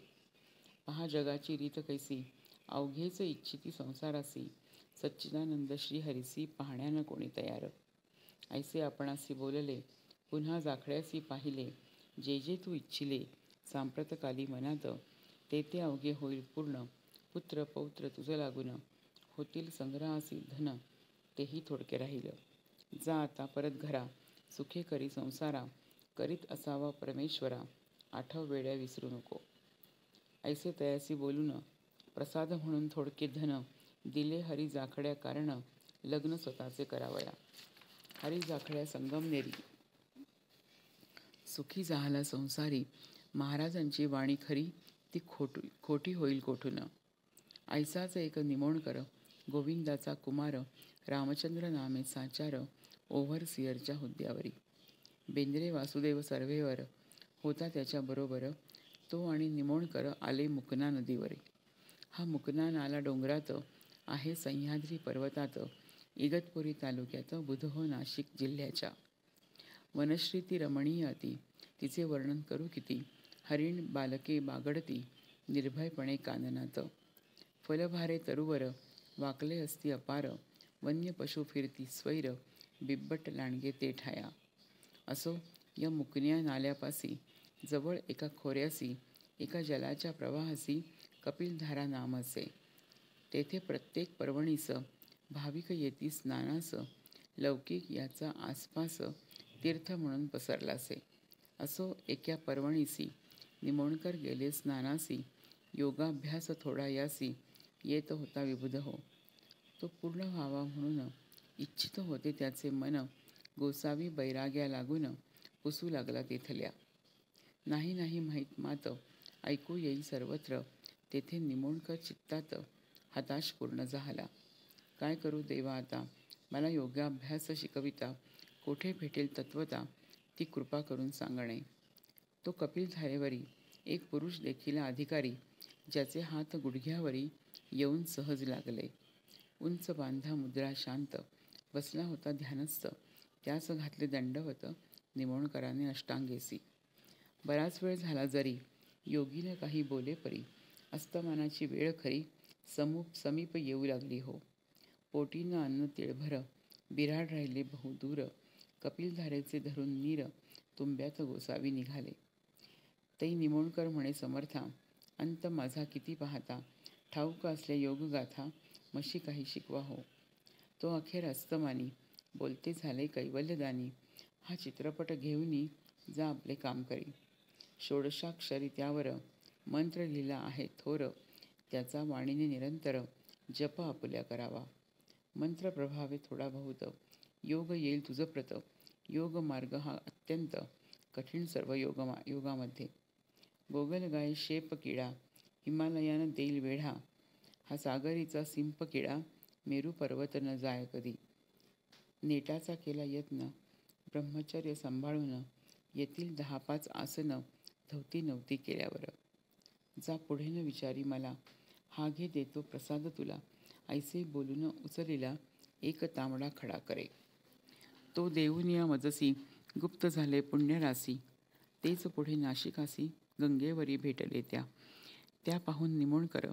पहा जगाची रीत कैसी, अवघेच इच्छिती संसारासी, सच्चिदानंद श्रीहरिसी पाहण्यानं कोणी तयार. ऐसे आपणासी बोलले, पुन्हा जाखड्यासी पाहिले, जे जे तू इच्छिले सांप्रतकाली मनात, ते ते अवघे होईल पूर्ण. पुत्र पौत्र तुझ लागून, होतील संग्रहासी धन, तेही थोडके राहील. जा आता परत घरा, सुखे करी संसारा, करीत असावा परमेश्वरा, आठव वेड्या विसरू नको. ऐसे तयासी बोलून, प्रसाद म्हणून थोडके धन, दिले हरी जाखड्या कारण, लग्न स्वतःचे करावया. हरी जाखड्या संगमनेरी, सुखी झाला संसारी, महाराजांची वाणी खरी, ती खोटी होईल कोठून. ऐसाच एक निमोणकर, गोविंदाचा कुमार, रामचंद्र नामे साचार, ओव्हरसियरच्या हुद्द्यावरी. बेंद्रे वासुदेव सर्वेवर होता त्याच्या बरोबर, तो आणि निमोणकर आले मुकना नदीवरी. हा मुकना नाला डोंगरात आहे सह्याद्री पर्वतात, इगतपुरी तालुक्यात, बुधो नाशिक जिल्ह्याच्या. वनश्री ती रमणीय अति, तिचे वर्णन करू किती, हरिण बालके बागडती, निर्भयपणे काननात. फलभारे तरुवर, वाकले असती अपार, वन्य पशु फिरती स्वैर, बिब्बट लांडगे ते ठाया. असो या मुकन्या नाल्यापासी, जवळ एका खोऱ्यासी, एका जलाच्या प्रवाहासी, कपिलधारा नाम असे. तेथे प्रत्येक पर्वणीस भाविक येती स्नानास, लौकिक याचा आसपास तीर्थ म्हणून पसरलासे. असो एका पर्वणीसी, निमोणकर गेले स्नानासी, योगाभ्यास थोडा यासी, येत होता विबुध हो. तो पूर्ण व्हावा म्हणून इच्छित होते त्याचे मन, गोसावी बैराग्या लागून पुसू लागला तिथल्या. नाही नाही मात ऐकू येई सर्वत्र, तेथे निमोणकर चित्तात हताश पूर्ण झाला. काय करू देवा आता, मला योगाभ्यास शिकविता, कोठे भेटेल तत्वता, ती कृपा करून सांगणे. तो कपिलधारेवरी एक पुरुष देखील अधिकारी, ज्याचे हात गुडघ्यावरी येऊन सहज लागले. उंच बांधा मुद्रा शांत बसला होता ध्यानस्थ, त्यास घातले दंडवत निमोणकराने अष्टांगेसी. बराच वेळ झाला जरी, योगीने काही बोले परी, अस्तमानाची वेळ खरी, समीप येऊ लागली हो. पोटीनं अन्न तिळभर, बिराड राहिले बहुदूर, कपिलधारेचे धरून नीर, तुंब्यात गोसावी निघाले. तै निमोणकर म्हणे समर्था, अंत माझा किती पाहता, ठाऊक असल्या योगगाथा, मशी काही शिकवा हो. तो अखेर अस्तमानी बोलते झाले कैवल्यदानी, हा चित्रपट घेऊनी जा आपले काम करी. षोडशाक्षरी त्यावर मंत्र लिहिला आहे थोर, त्याचा वाणीने निरंतर जप आपुल्या करावा. मंत्र प्रभावे थोडा बहुत, योग येईल तुझ प्रत. योग मार्ग हा अत्यंत कठीण सर्व योगामध्ये. गोगलगाय शेप किडा, हिमालयानं देईल वेढा, हा सागरीचा सिंप किडा, मेरू पर्वत न जाय कधी. नेटाचा केला यत्न, ब्रह्मचर्य सांभाळून, येतील 10-5 आसन, धवती नव्हती केल्यावर. जा पुढे न विचारी मला, हा घे देतो प्रसाद तुला. ऐसे बोलून उचलिला एक तांबडा खडा करे. तो देऊन या मजसी, गुप्त झाले पुण्यरासी. तेच पुढे नाशिकासी, गंगेवरी भेटले त्या. त्या पाहून निमोणकर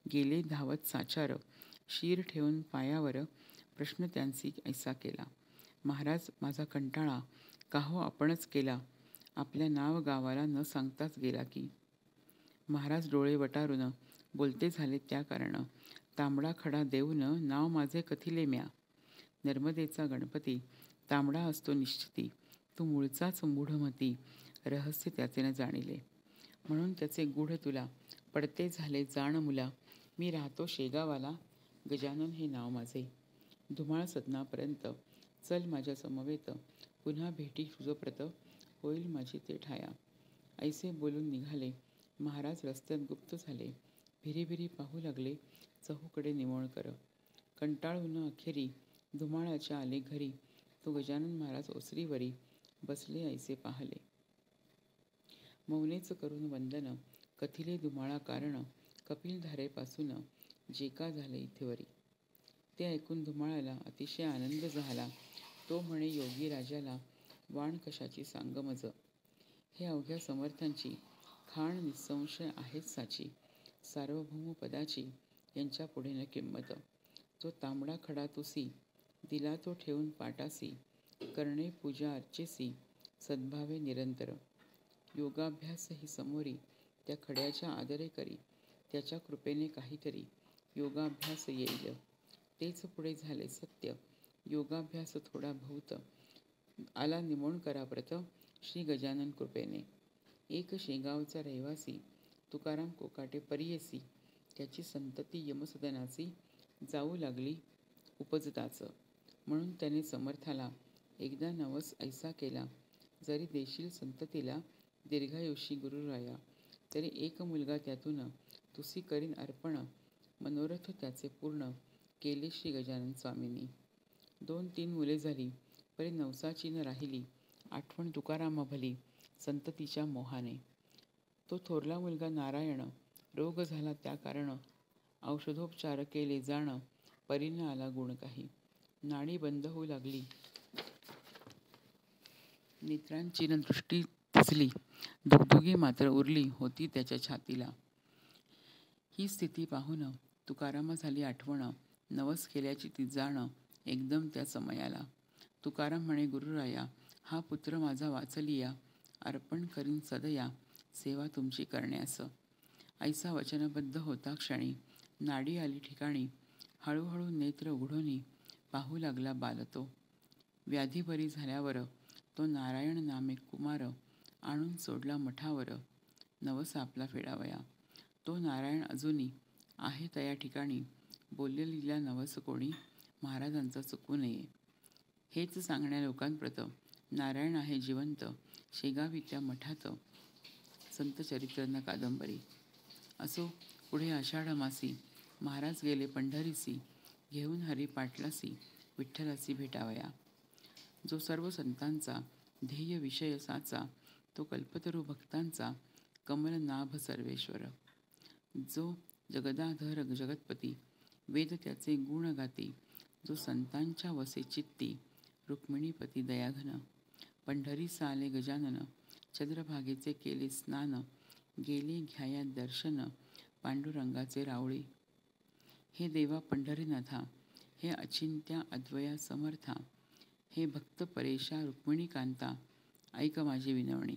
गेले धावत साचार, शीर ठेवून पायावर, प्रश्न त्यांची ऐसा केला. महाराज माझा कंटाळा, का हो आपणच केला, आपल्या नाव गावाला न सांगताच गेला की. महाराज डोळे वटारून बोलते झाले त्या कारण, तांबडा खडा देऊन नाव माझे कथिले म्या. नर्मदेचा गणपती तांबडा असतो निश्चिती, तू मूळचाच मूढमती, रहस्य त्याचे न जाणिले. म्हणून त्याचे गूढ तुला पडते झाले जाण मुला. मी राहतो शेगावाला, गजानन हे नाव माझे. धुमाळ सदनापर्यंत चल माझ्या समवेत, पुन्हा भेटी तुझप्रत, होईल माझी ते ठाया. ऐसे बोलून निघाले महाराज. रस्त्यात गुप्त झाले, भिरीभिरी पाहू लागले चहूकडे निमोणकर. कंटाळून अखेरी धुमाळाच्या आले घरी, तो गजानन महाराज ओसरीवरी बसले ऐसे पाहले. मौनेच करून वंदन कथिले धुमाळा कारण, कपिलधारेपासून जे का झाले इथेवरी. ते ऐकून धुमाळाला अतिशय आनंद झाला. तो म्हणे योगी राजाला वाण कशाची सांग मज. हे अवघ्या समर्थांची खाण निसंशय आहेच साची. सार्वभौम पदाची यांच्या पुढे न किंमत. जो तांबडा खडा तुसी दिला तो ठेवून पाटासी. करणे पूजा अर्चेसी सद्भावे निरंतर. योगाभ्यास ही समोरी त्या खड्याच्या आदरे करी. त्याच्या कृपेने काहीतरी योगाभ्यास येईल. तेच पुढे झाले सत्य योगाभ्यास थोडा बहुत. आला निमोण करा व्रत श्री गजानन कृपेने. एक शेगावचा रहिवासी तुकाराम कोकाटे परियसी. त्याची संतती यमसदनाची जाऊ लागली उपजताच. म्हणून त्याने समर्थाला एकदा नवस ऐसा केला. जरी देशील संततीला दीर्घायुषी गुरुराया. तरी एक मुलगा त्यातून तुसी करीन अर्पण. मनोरथ त्याचे पूर्ण केले श्री गजानन स्वामींनी. 2-3 मुले झाली परी नवसाची न राहिली. आठवण तुकारामा भली संततीच्या मोहाने. तो थोरला मुलगा नारायण रोग झाला त्या कारण. औषधोपचार केले जाण परीन आला गुण काही. नाडी बंद होऊ लागली नेत्रांची न दृष्टी दिसली. दुगदुगी मात्र उरली होती त्याच्या छातीला. ही स्थिती पाहून तुकारामा झाली आठवण. नवस केल्याची ती जाण एकदम त्या समयाला. तुकाराम म्हणे गुरुराया हा पुत्र माझा वाचलिया. अर्पण करीन सदया सेवा तुमची करण्यास. ऐसा वचनबद्ध होता क्षणी. नाडी आली ठिकाणी. हळूहळू नेत्र उघडूनी पाहू लागला बाल तो. व्याधी बरी झाल्यावर तो नारायण नामे कुमार. आणून सोडला मठावर नवस आपला फेडावया. तो नारायण अजूनी आहे तया ठिकाणी. बोललेलीला नवस कोणी महाराजांचा चुकू नये. हेच सांगण्या लोकांप्रत नारायण आहे जिवंत. शेगावी त्या मठात संत चरित्र न कादंबरी. असो पुढे आषाढ मासी महाराज गेले पंढरीसी. घेऊन हरी पाटलासी विठ्ठलासी भेटावया. जो सर्व संतांचा ध्येय विषय साचा. तो कल्पतरू भक्तांचा कमलनाभ सर्वेश्वर. जो जगदाधर जगतपती वेद त्याचे गुण गाती. जो संतांच्या वसे चित्ती रुक्मिणीपती दयाघन. पंढरी साले गजानन चंद्रभागेचे केले स्नान. गेले घ्याया दर्शन पांडुरंगाचे रावळी. हे देवा पंढरीनाथा हे अचिंत्या अद्वया समर्था. हे भक्त परेशा रुक्मिणीकांता ऐक माझी विनवणी.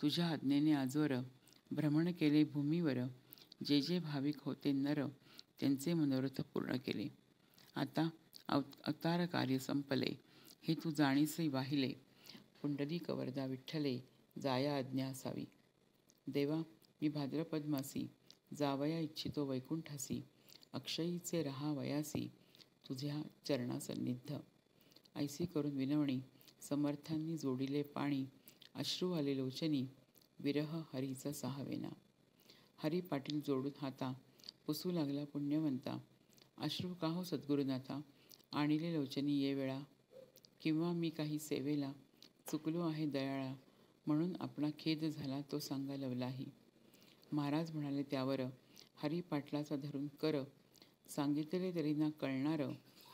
तुझ्या आज्ञेने आजवर भ्रमण केले भूमीवर. जे जे भाविक होते नर त्यांचे मनोरथ पूर्ण केले. आता अवतार कार्य संपले हे तू जाणीसे वाहिले. पुंडलिक वरदा विठ्ठले जाया आज्ञा असावी. देवा मी भाद्रपद मासी जावया इच्छितो वैकुंठासी. अक्षयीचे राहावयासी तुझ्या चरणासन्निध. ऐसी करून विनवणी समर्थांनी जोडिले पाणी. अश्रू आले लोचनी विरह हरीचा सहावेना. हरी पाटील जोडून हाता पुसू लागला पुण्यवंता. अश्रू का हो सद्गुरुनाथा आणिले लोचनी ये वेळा. किंवा मी काही सेवेला चुकलो आहे दयाळा. म्हणून आपला खेद झाला तो सांगा लवलाही. महाराज म्हणाले त्यावर हरी पाटलाचा धरून कर. सांगितले तरी ना कळणार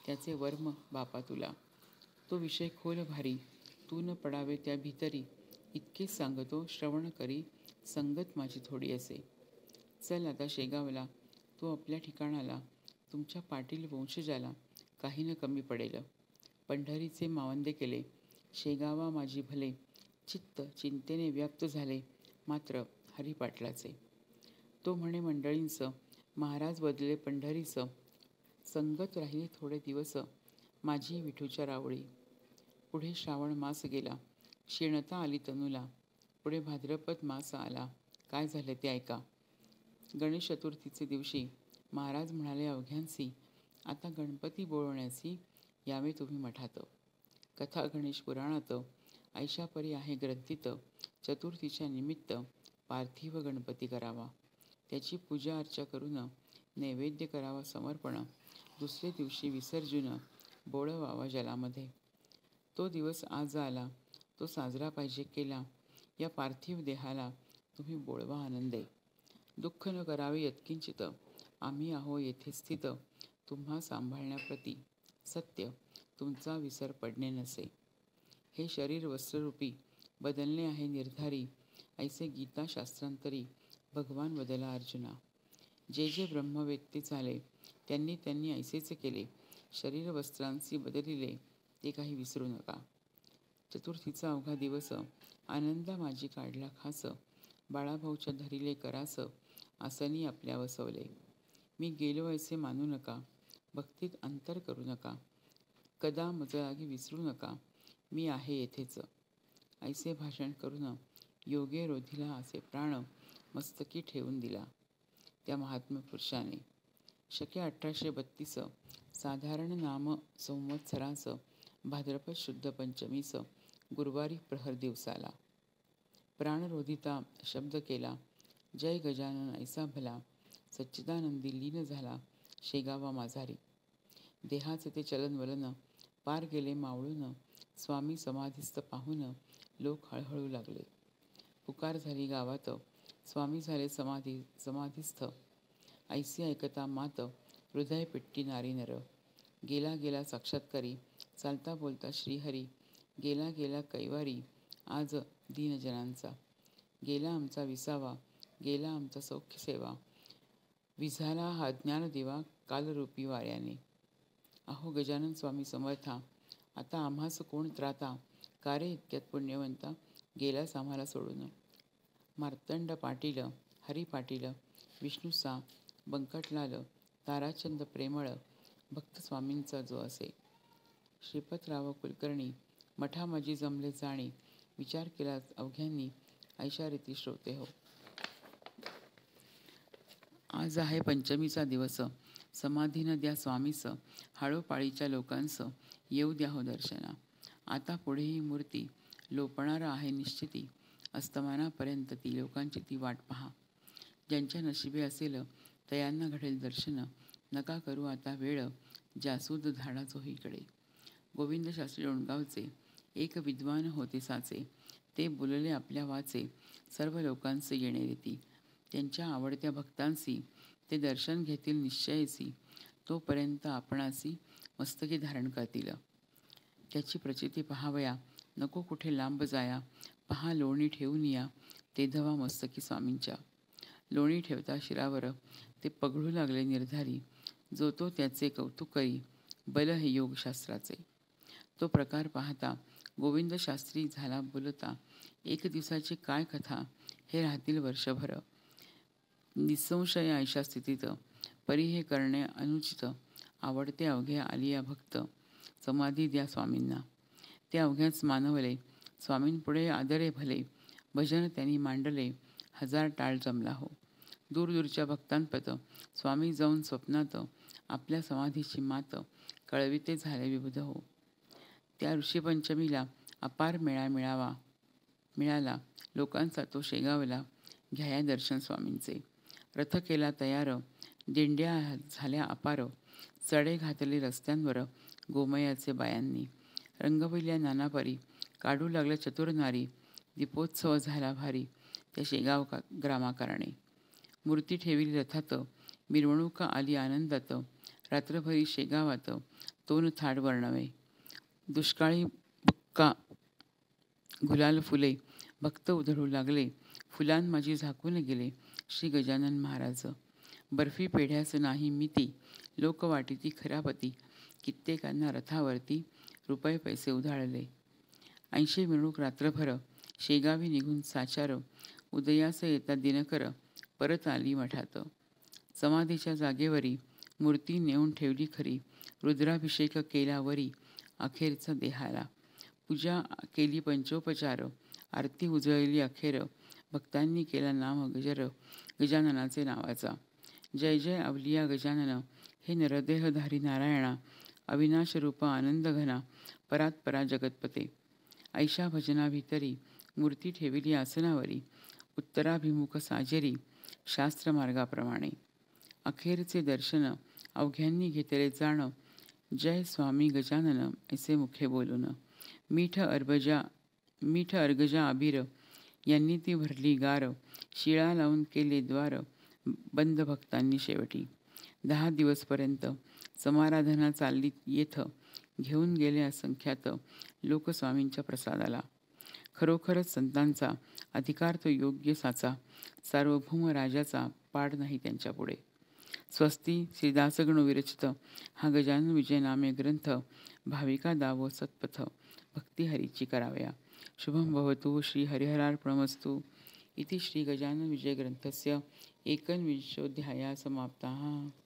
त्याचे वर्म बापा तुला. तो विषय खोल भारी तू न पडावे त्या भीतरी. इतकेच सांगतो श्रवण करी संगत माझी थोडी असे. चल आता शेगावला तू आपल्या ठिकाणाला. तुमच्या पाटील वंशजाला काही न कमी पडेल. पंढरीचे मावंदे केले शेगावा माझी भले. चित्त चिंतेने व्याप्त झाले मात्र हरिपाटलाचे. तो म्हणे मंडळींचं महाराज बदले पंढरीचं. संगत राहिले थोडे दिवस माझी विठूच्या रावळी. पुढे श्रावण मास गेला क्षीणता आली तनूला. पुढे भाद्रपद मास आला काय झाले ते ऐका. गणेश चतुर्थीचे दिवशी महाराज म्हणाले अवघ्यांसी आता गणपती बोलवण्याची यावे तुम्ही मठात. कथा गणेश पुराणात ऐशापरी आहे ग्रंथित. चतुर्थीच्या निमित्त पार्थिव गणपती करावा. त्याची पूजा अर्चा करून नैवेद्य करावा समर्पण. दुसरे दिवशी विसर्जून बोळवावा जलामध्ये. तो दिवस आज आला तो साजरा पाहिजे केला. या पार्थिव देहाला तुम्ही बोळवा आनंदे. दुःख न करावे यत्किंचित. आम्ही आहो येथे स्थित तुम्हा सांभाळण्याप्रती. सत्य तुमचा विसर पडणे नसे. हे शरीर वस्त्ररूपी बदलणे आहे निर्धारी, ऐसे गीता शास्त्रांतरी भगवान बदला अर्जुना. जे जे ब्रह्मवेत्ते झाले त्यांनी त्यांनी ऐसेच केले. शरीर वस्त्रांसी बदलिले ते काही विसरू नका. चतुर्थीचा अवघा दिवस आनंदा माझी काढला खास. बाळाभाऊच्या धरिले करास आसनी आपल्या वसवले. मी गेलो ऐसे मानू नका, भक्तीत अंतर करू नका. कदा मजलागी विसरू नका, मी आहे येथेच. ऐसे भाषण करून योगे रोधिला असे प्राण मस्तकी ठेवून दिला त्या महात्मा पुरुषाने. शके 1832 साधारण नाम संवत्सरास भाद्रपद शुद्ध पंचमीस गुरुवारी प्रहर दिवसाला प्राणरोधिता शब्द केला. जय गजानन ऐसा भला, सच्चिदानंदी लीन झाला शेगावा माझारी. देहाचे ते चलनवलन पार गेले मावळून, स्वामी समाधीस्थ पाहून लोक हळहळू लागले. पुकार झाली गावात, स्वामी झाले समाधीस्थ. ऐसी ऐकता मात हृदय पेटती नारी नर. गेला गेला साक्षात्कारी, चालता बोलता श्रीहरी. गेला गेला कैवारी, आज दीनजनांचा. गेला आमचा विसावा, गेला आमचा सौख्य सेवा. विझाला हा ज्ञानदिवा कालरूपी वाऱ्याने. अहो गजानन स्वामी समर्था, आता आम्हास कोण त्राता. कारे इतक्यात पुण्यवंता, गेलास आम्हाला सोडून. मार्तंड पाटील, हरी पाटील, विष्णुसा, बंकटलाल, ताराचंद प्रेमळ, भक्त स्वामींचा जो असे. श्रीपतराव कुलकर्णी, मठामाजी जमले जाणी. विचार केला अवघ्यांनी, ऐशा रीती श्रोते हो. आज आहे पंचमीचा दिवस. समाधीनं द्या स्वामीस, हाळोपाळीच्या लोकांस येऊ द्या हो दर्शना. आता पुढे ही मूर्ती लोपणार आहे निश्चिती. अस्तमानापर्यंत ती लोकांची ती वाट पहा. ज्यांच्या नशिबी असेल तयांना घडेल दर्शन. नका करू आता वेळ, जासूद धाडा चोहीकडे. गोविंद शास्त्री लोणगावचे एक विद्वान होते साचे. ते बोलले आपल्या वाचे, सर्व लोकांचे येणे रीती. त्यांच्या आवडत्या भक्तांसी ते दर्शन घेतील निश्चयसी. तोपर्यंत आपणासी मस्तकी धारण करतील. त्याची प्रचिती पहावया, नको कुठे लांब जाया. पहा लोणी ठेवून या, ते धवा मस्तकी स्वामींच्या. लोणी ठेवता शिरावर ते पगळू लागले निर्धारी. जो तो त्याचे कौतुक करी, बल हे योगशास्त्राचे. तो प्रकार पाहता गोविंद शास्त्री झाला बोलता. एक दिवसाची काय कथा, हे राहतील वर्षभर. निसंशय ऐशा स्थितीत परी हे करणे अनुचित. आवडते अवघ्या आलिया भक्त, समाधी द्या स्वामींना. ते अवघ्याच मानवले, स्वामींपुढे आदरे भले. भजन त्यांनी मांडले, हजार टाळ जमला हो. दूरदूरच्या भक्तांपत स्वामी जाऊन स्वप्नात आपल्या समाधीची मात कळविते झाले विबुध हो. त्या ऋषीपंचमीला अपार मेळा मिळाला लोकांचा तो शेगावला. घ्याया दर्शन स्वामींचे. रथ केला तयार, दिंड्या झाल्या अपार. चढे घातले रस्त्यांवर गोमयाचे बायांनी. रंगविल्या नानापरी, काढू लागल्या चतुर नारी. दीपोत्सव झाला भारी त्या शेगाव ग्रामाकारणे. मूर्ती ठेविली रथात, मिरवणूक आली आनंदात. रात्रभरी शेगावात तोन थाट वर्णवे. दुष्काळी बुक्का गुलाल फुले, भक्त उधळू लागले. फुलां माझी झाकून गेले श्री गजानन महाराज. बर्फी पेढ्यास नाही मिती, लोक वाटिती खरापती. कित्येकांना रथावरती रुपये पैसे उधाळले. 80 मिरवणूक रात्रभर शेगावी निघून साचार. उदयास येता दिनकर परत आली मठात. समाधीच्या जागेवरी मूर्ती नेऊन ठेवली खरी. रुद्राभिषेक केला वरी अखेरचा देहाला. पूजा केली पंचोपचार, आरती उजळली अखेर. भक्तांनी केला नाम गजर गजाननाचे नावाचा. जय जय अवलिया गजानन, हे नरदेहधारी नारायणा. अविनाश रूप आनंद घना, परात परा जगतपते. ऐशा भजना भितरी मूर्ती ठेविली आसनावरी. उत्तराभिमुख साजेरी शास्त्र मार्गाप्रमाणे. अखेरचे दर्शन अवघ्यांनी घेतले जाण. जय स्वामी गजानन ऐसे मुखे बोलून. मीठ अर्गजा अबीर यांनी ती भरली गार. शिळा लावून केले द्वार बंद भक्तांनी शेवटी. 10 दिवसपर्यंत समाराधना चालली येथ. घेऊन गेले असंख्यात लोकस्वामींच्या प्रसादाला. खरोखरच संतांचा अधिकार तो योग्य साचा, सार्वभौम राजाचा पाड नाही त्यांच्यापुढे. स्वस्ती श्रीदासगण विरचित हा गजानन विजय नामे ग्रंथ भाविका दावो सत्पथ भक्तिहरीची करावया. शुभं भवतु. श्री हरिहरार्पणमस्तु. इति श्री गजानन विजय ग्रंथस्य 21 समाप्ताः.